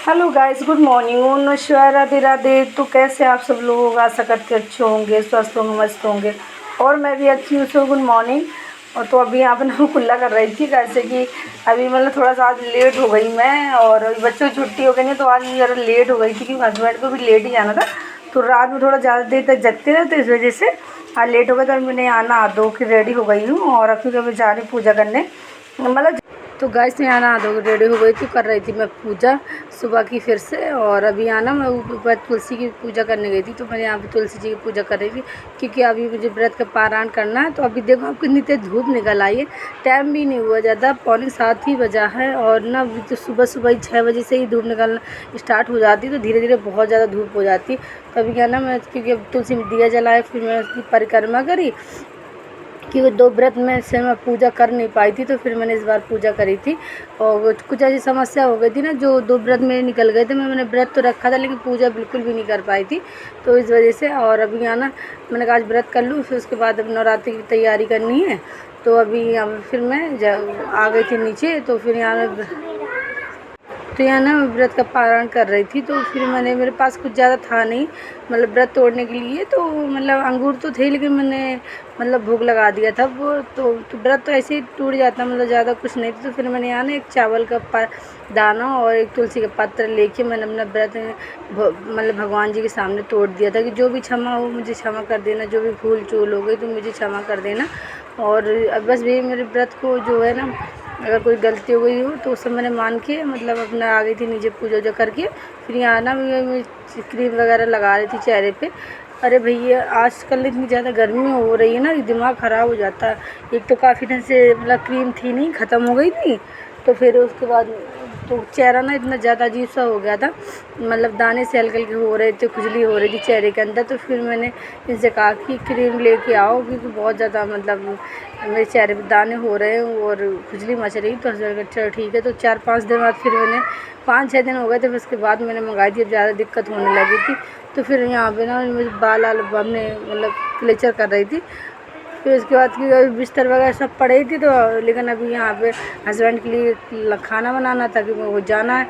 Hello guys, good morning. ओम नमः शिवाय, राधे राधे। तो कैसे आप सब लोग? आशा करते अच्छे होंगे, स्वस्थ होंगे, मस्त होंगे। और मैं भी अच्छी हूँ। So good morning. और तो अभी यहाँ पे ना कुल्ला कर रही थी, कैसे कि अभी मतलब थोड़ा सा आज लेट हो गई मैं, और अभी बच्चों की छुट्टी हो गई है तो आज ज़रा लेट हो गई थी क्योंकि हस्बैंड को भी लेट ही जाना था। तो रात में थोड़ा ज़्यादा देर तक जगते रहे तो इस वजह से आज लेट हो गया। तो मैंने यहाँ नहा धो के रेडी हो गई हूँ और अभी मैं जा रही पूजा करने, मतलब। तो गाइस मैं आना दो रेडी हो गई थी, कर रही थी मैं पूजा सुबह की फिर से। और अभी आना मैं ऊपर तुलसी की पूजा करने गई थी, तो मैं यहाँ पे तुलसी जी की पूजा कर रही थी क्योंकि अभी मुझे व्रत का पारायण करना है। तो अभी देखो अब कितनी तेज धूप निकल आई है, टाइम भी नहीं हुआ ज़्यादा, 6:45 ही बजा है। और ना अभी तो सुबह सुबह ही 6 बजे से ही धूप निकलना स्टार्ट हो जाती, तो धीरे धीरे बहुत ज़्यादा धूप हो जाती। तो अभी क्या ना मैं, क्योंकि अब तुलसी में दिया जलाए, फिर मैं उसकी परिक्रमा करी क्योंकि 2 व्रत में से मैं पूजा कर नहीं पाई थी, तो फिर मैंने इस बार पूजा करी थी। और कुछ ऐसी समस्या हो गई थी ना, जो 2 व्रत मेरे निकल गए थे। मैंने व्रत तो रखा था लेकिन पूजा बिल्कुल भी नहीं कर पाई थी, तो इस वजह से। और अभी यहाँ ना मैंने कहा आज व्रत कर लूँ, फिर उसके बाद अब नवरात्रि की तैयारी करनी है। तो अभी यहाँ फिर मैं आ गई थी नीचे, तो फिर यहाँ तो यहाँ ना मैं व्रत का पारण कर रही थी। तो फिर मेरे पास कुछ ज़्यादा था नहीं, मतलब व्रत तोड़ने के लिए। तो मतलब अंगूर तो थे लेकिन मैंने मतलब भोग लगा दिया था वो। तो व्रत तो ऐसे ही टूट जाता, मतलब ज़्यादा कुछ नहीं था। तो फिर मैंने यहाँ ना एक चावल का दाना और एक तुलसी का पत्र लेके मैंने अपना व्रत मतलब भगवान जी के सामने तोड़ दिया था कि जो भी क्षमा हो मुझे क्षमा कर देना, जो भी भूल चूल हो गई तो मुझे क्षमा कर देना। और अब बस भी मेरे व्रत को जो है ना, अगर कोई गलती हो गई हो तो उस सब मैंने मान के मतलब अपना आ गई थी नीचे पूजा वूजा करके। फिर यहाँ ना मैं क्रीम वगैरह लगा रही थी चेहरे पे। अरे भैया आजकल इतनी ज़्यादा गर्मी हो रही है ना, दिमाग ख़राब हो जाता है। एक तो काफ़ी दिन से मतलब क्रीम थी नहीं, ख़त्म हो गई थी। तो फिर उसके बाद तो चेहरा ना इतना ज़्यादा अजीब सा हो गया था, मतलब दाने से हल्के हल्के हो रहे थे, खुजली हो रही थी चेहरे के अंदर। तो फिर मैंने इनसे कहा कि क्रीम लेके आओ, क्योंकि बहुत ज़्यादा मतलब मेरे चेहरे पे दाने हो रहे हैं और खुजली मच रही। तो चलो ठीक है। तो 4-5 दिन बाद फिर मैंने 5-6 दिन हो गए थे, फिर उसके बाद मैंने मंगाई थी। अब ज़्यादा दिक्कत होने लगी थी, तो फिर यहाँ पे ना मुझे बाल हमने मतलब क्लेचर कर रही थी। फिर उसके बाद की बिस्तर वगैरह सब पड़े थी। तो लेकिन अभी यहाँ पे हस्बैंड के लिए खाना बनाना था क्योंकि वो जाना है,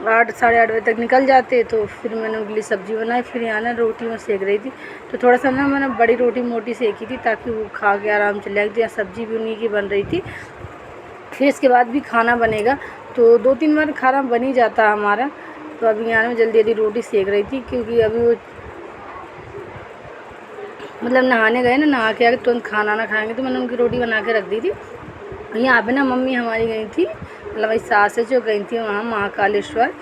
8 साढ़े 8 बजे तक निकल जाते। तो फिर मैंने उनके लिए सब्ज़ी बनाई। फिर यहाँ ना रोटी मैं सेक रही थी, तो थोड़ा सा ना मैंने बड़ी रोटी मोटी सेकी थी ताकि वो खा के आराम से लेग जाए। सब्ज़ी भी उन्हीं की बन रही थी। फिर इसके बाद भी खाना बनेगा, तो 2-3 बार खाना बन ही जाता है हमारा। तो अभी यहाँ मैं जल्दी जल्दी रोटी सेक रही थी क्योंकि अभी वो मतलब नहाने गए ना, नहा के आके तुरंत खाना ना खाएंगे, तो मैंने उनकी रोटी बना के रख दी थी। यहाँ पे ना मम्मी हमारी गई थी, मतलब मेरी सास है जो गई थी वहाँ महाकालेश्वर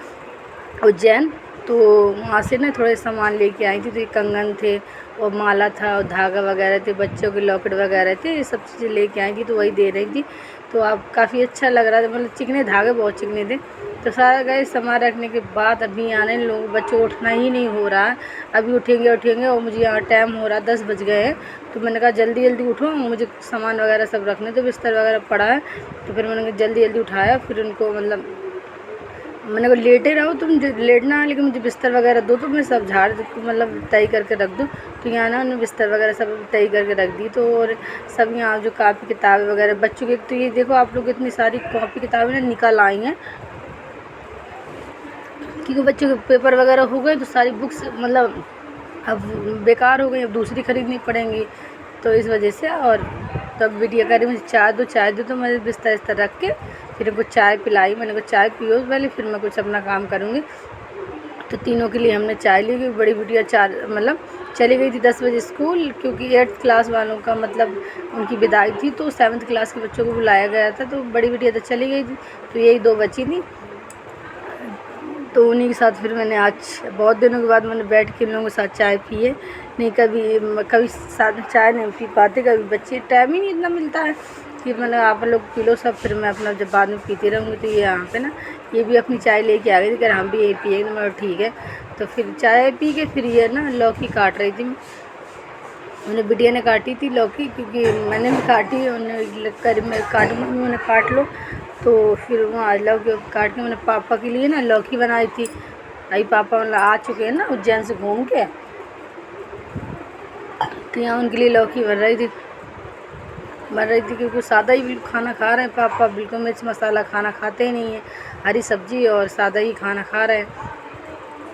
उज्जैन। तो वहाँ से ना थोड़े सामान लेके आई थी। तो ये कंगन थे और माला था और धागा वगैरह थे, बच्चों के लॉकेट वगैरह थे, ये सब चीज़ें लेके आई थी, तो वही दे रही थी। तो अब काफ़ी अच्छा लग रहा था, मतलब चिकने धागे बहुत चिकने थे। तो सारा गए सामान रखने के बाद अभी आने लोग, बच्चों उठना ही नहीं हो रहा है। अभी उठेंगे और मुझे यहाँ टाइम हो रहा है 10 बज गए हैं। तो मैंने कहा जल्दी जल्दी उठो, मुझे सामान वगैरह सब रखने, तो बिस्तर वगैरह पड़ा है। तो फिर मैंने जल्दी जल्दी उठाया। फिर उनको मतलब मैंने कहा लेटे रहो तुम, लेटना है लेकिन मुझे बिस्तर वगैरह दो, तो मैं सब झाड़ मतलब तय करके रख दूँ। तो यहाँ ना उन्होंने बिस्तर वगैरह सब तय करके रख दी। तो और सब यहाँ जो कापी किताबें वगैरह बच्चों की, तो ये देखो आप लोग इतनी सारी कॉपी किताबें ना निकल आई हैं क्योंकि बच्चों के पेपर वगैरह हो गए, तो सारी बुक्स मतलब अब बेकार हो गई, अब दूसरी ख़रीदनी पड़ेंगी, तो इस वजह से। और तब बिटिया कह रही मुझे चाय दो, तो मैं बिस्तर इस्तर रख के फिर उनको चाय पिलाई। मैंने कहा चाय पियो पहले, फिर मैं कुछ अपना काम करूँगी। तो तीनों के लिए हमने चाय ली। क्योंकि बड़ी बिटिया मतलब चली गई थी 10 बजे स्कूल, क्योंकि 8th क्लास वालों का मतलब उनकी विदाई थी, तो 7th क्लास के बच्चों को बुलाया गया था। तो बड़ी बिटिया तो चली गई थी, तो यही 2 बची थी। तो उन्हीं के साथ फिर मैंने आज बहुत दिनों के बाद मैंने बैठ के उन लोगों के साथ चाय पी है। नहीं कभी साथ में चाय नहीं पी पाते, कभी बच्चे टाइम ही नहीं इतना मिलता है कि मैंने आप लोग पी लो सब, फिर मैं अपना जब बाद में पीती रहूँगी। तो ये यहाँ पे ना ये भी अपनी चाय लेके आ गई थी, कह हम भी यही पिएंगे। तो मैं ठीक है। तो फिर चाय पी के फिर ये ना लौकी काट रही थी। मैंने बिटिया ने काटी थी लौकी, क्योंकि मैंने भी काटी, उन्हें मैं काटूँगी, उन्होंने काट लो। तो फिर वहाँ आज लौकी काट के मैंने पापा के लिए ना लौकी बनाई थी। अभी पापा मतलब आ चुके हैं ना उज्जैन से घूम के, तो यहाँ उनके लिए लौकी बन रही थी। बन रही थी, क्योंकि सादा ही बिल्कुल खाना खा रहे हैं पापा, बिल्कुल मिर्च मसाला खाना खाते ही नहीं है, हरी सब्ज़ी और सादा ही खाना खा रहे हैं।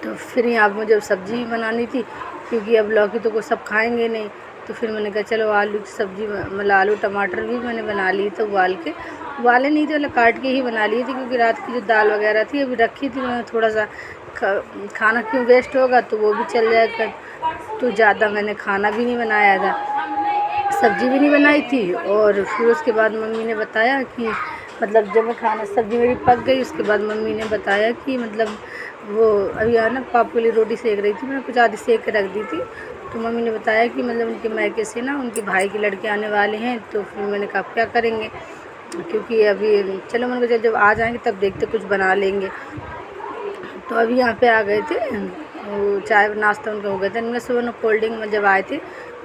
तो फिर यहाँ पर मुझे सब्ज़ी बनानी थी, क्योंकि अब लौकी तो को सब खाएंगे नहीं, तो फिर मैंने कहा चलो आलू की सब्ज़ी, मतलब आलू टमाटर भी मैंने बना ली, तो उबाले नहीं थे, मतलब काट के ही बना ली थी, क्योंकि रात की जो दाल वगैरह थी अभी रखी थी, मैं थोड़ा सा खाना क्यों वेस्ट होगा, तो वो भी चल जाएगा। तो ज़्यादा मैंने खाना भी नहीं बनाया था, सब्ज़ी भी नहीं बनाई थी। और फिर उसके बाद मम्मी ने बताया कि मतलब जब मैं खाना सब्ज़ी मेरी पक गई, उसके बाद मम्मी ने बताया कि मतलब वो अभी ना पापा के लिए रोटी सेक रही थी, मैंने कुछ आधी सेक के रख दी थी। तो मम्मी ने बताया कि मतलब उनके मायके से ना उनके भाई के लड़के आने वाले हैं, तो फिर मैंने कहा क्या करेंगे, क्योंकि अभी चलो मैंने कहा जब आ जाएंगे तब देखते कुछ बना लेंगे। तो अभी यहाँ पे आ गए थे, वो चाय नाश्ता उनका हो गया था। इनमें सुबह कोल्ड ड्रिंक में जब आए थे,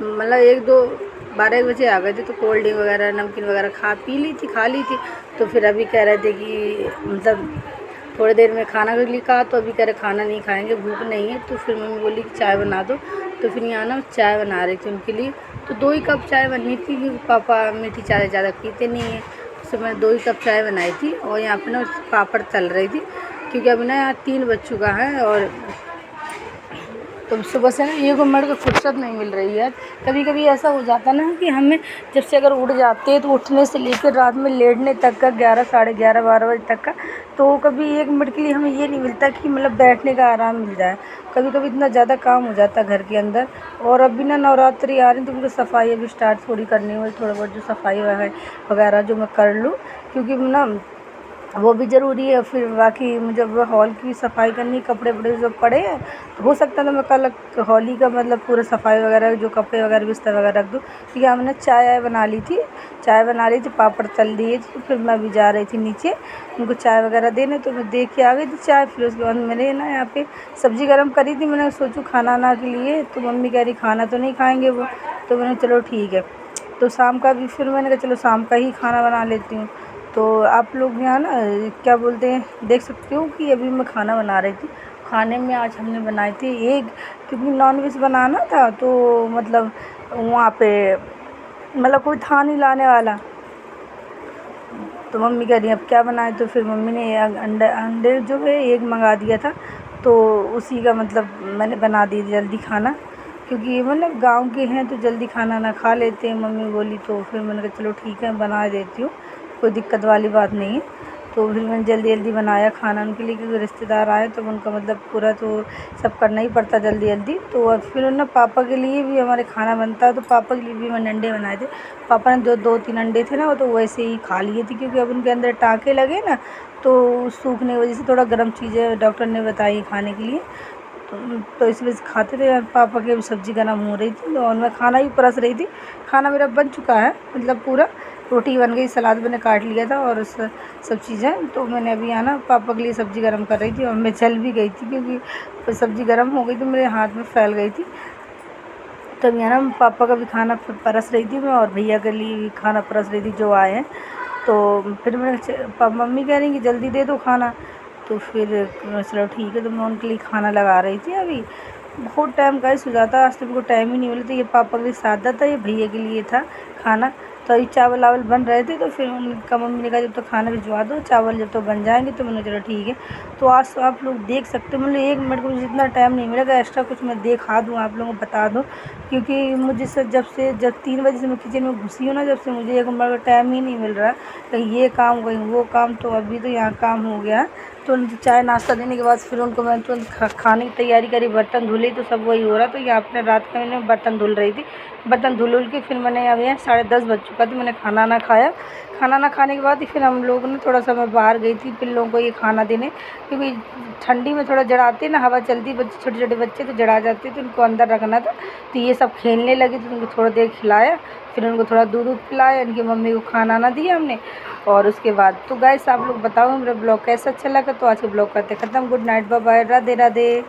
मतलब 12 बजे आ गए थे, तो कोल्ड ड्रिंक वगैरह नमकीन वगैरह खा ली थी। तो फिर अभी कह रहे थे कि मतलब थोड़ी देर में खाना के लिए कहा, तो अभी कह रहे खाना नहीं खाएंगे, भूख नहीं है। तो फिर मम्मी बोली कि चाय बना दो, तो फिर यहाँ ना चाय बना रही थी उनके लिए। तो 2 ही कप चाय बननी थी, क्योंकि पापा मीठी चाय ज़्यादा पीते नहीं हैं, तो मैं 2 ही कप चाय बनाई थी। और यहाँ पे ना पापड़ तल रही थी, क्योंकि अभी ना यहाँ 3 बज चुका है, और तो सुबह से ना 1 मिनट की फुर्सत नहीं मिल रही है। कभी कभी ऐसा हो जाता है ना कि हमें जब से अगर उठ जाते हैं, तो उठने से लेकर रात में लेटने तक का 11 साढ़े 11 12 बजे तक का, तो कभी 1 मिनट के लिए हमें ये नहीं मिलता कि मतलब बैठने का आराम मिल जाए। कभी कभी इतना ज़्यादा काम हो जाता है घर के अंदर। और अभी ना नवरात्रि आ रही है, तो मुझे सफाई अभी स्टार्ट थोड़ी करनी है, थोड़ा बहुत जो सफाई वगैरह जो मैं कर लूँ, क्योंकि ना वो भी ज़रूरी है। फिर बाकी मुझे हॉल की सफाई करनी, कपड़े वपड़े जो पड़े हैं, तो हो सकता है तो मैं कल होली का मतलब पूरा सफाई वगैरह जो कपड़े वगैरह बिस्तर वगैरह रख दूँ, क्योंकि हमने चाय बना ली थी, पापड़ तल दिए थे। फिर मैं भी जा रही थी नीचे उनको चाय वगैरह देने, तो मैं दे के आ गई थी चाय। फिर उसके बाद मैंने ना यहाँ पे सब्ज़ी गर्म करी थी, मैंने सोचूँ खाना के लिए, तो मम्मी कह रही खाना तो नहीं खाएँगे वो, तो मैंने चलो ठीक है। तो शाम का भी फिर मैंने कहा चलो शाम का ही खाना बना लेती हूँ। तो आप लोग यहाँ ना क्या बोलते हैं देख सकते हो कि अभी मैं खाना बना रही थी। खाने में आज हमने बनाए थे एग, क्योंकि नॉनवेज बनाना था, तो मतलब वहाँ पे मतलब कोई था नहीं लाने वाला, तो मम्मी कह रही अब क्या बनाए। तो फिर मम्मी ने अंडे जो है एग मंगा दिया था, तो उसी का मतलब मैंने बना दी जल्दी खाना, क्योंकि मतलब गांव के हैं तो जल्दी खाना ना खा लेते हैं, मम्मी बोली। तो फिर मैंने कहा चलो ठीक है बना देती हूँ, कोई दिक्कत वाली बात नहीं है। तो फिर मैंने जल्दी जल्दी बनाया खाना उनके लिए, क्योंकि रिश्तेदार आए तो उनका मतलब पूरा तो सब करना ही पड़ता जल्दी जल्दी। तो और फिर ना पापा के लिए भी हमारे खाना बनता है, तो पापा के लिए भी मैंने अंडे बनाए थे। पापा ने 2-3 अंडे थे ना, वो तो वैसे ही खा लिए थे, क्योंकि अब उनके अंदर टाँके लगे ना, तो सूखने की वजह से थोड़ा गर्म चीज़ें डॉक्टर ने बताई खाने के लिए, तो इस वजह से खाते थे। और पापा की अभी सब्ज़ी गर्म हो रही थी, और मैं खाना भी परस रही थी। खाना मेरा बन चुका है, मतलब पूरा रोटी बन गई, सलाद मैंने काट लिया था, और सब चीज़ें। तो मैंने अभी यहाँ ना पापा के लिए सब्ज़ी गर्म कर रही थी, और मैं चल भी गई थी, क्योंकि सब्ज़ी गर्म हो गई तो मेरे हाथ में फैल गई थी। तब यहाँ ना पापा का भी खाना परस रही थी मैं, और भैया के लिए भी खाना परस रही थी जो आए हैं। तो फिर मैंने मम्मी कह रही कि जल्दी दे दो खाना, तो फिर चलो ठीक है, तो मैं उनके लिए खाना लगा रही थी। अभी बहुत टाइम गाइस हो जाता, आज तो मेरे को टाइम ही नहीं मिला था। ये पापा के लिए सादा था, ये भैया के लिए था खाना। तो अभी चावल वावल बन रहे थे, तो फिर उनका मम्मी ने कहा जब तो खाना भिजवा दो, चावल जब तो बन जाएंगे। तो मैंने चलो ठीक है। तो आज तो आप लोग देख सकते हो, मतलब 1 मिनट को मुझे जितना टाइम नहीं मिलेगा एक्स्ट्रा कुछ मैं दिखा दूँ आप लोगों को, बता दूँ, क्योंकि मुझे जब 3 बजे से मैं किचन में घुसी हूँ ना, जब से मुझे 1 मिनट का टाइम ही नहीं मिल रहा, कहीं ये काम कहीं वो काम। तो अभी तो यहाँ काम हो गया। तो चाय नाश्ता देने के बाद फिर उनको मैं तुरंत खाने की तैयारी करी, बर्तन धुले, तो सब वही हो रहा। तो यहाँ अपने रात का मैंने बर्तन धुल रही थी, बर्तन धुल के फिर मैंने अभी 10:30 बज चुका था, मैंने खाना ना खाया। खाना ना खाने के बाद फिर हम लोग ने थोड़ा सा मैं बाहर गई थी फिर लोगों को ये खाना देने, क्योंकि ठंडी में थोड़ा जड़ाते ना, हवा चलती, बच्चे छोटे छोटे बच्चे तो जड़ा जाते, तो उनको अंदर रखना था। तो ये सब खेलने लगे, तो उनको थोड़ा देर खिलाया, फिर उनको थोड़ा दूध पिलाया, इनकी मम्मी को खाना ना दिया हमने। और उसके बाद तो गाइस आप लोग बताओ मेरा ब्लॉग कैसा अच्छा लगा। तो आज के ब्लॉग करते ख़त्म। Good night, bye bye, Radhe Radhe.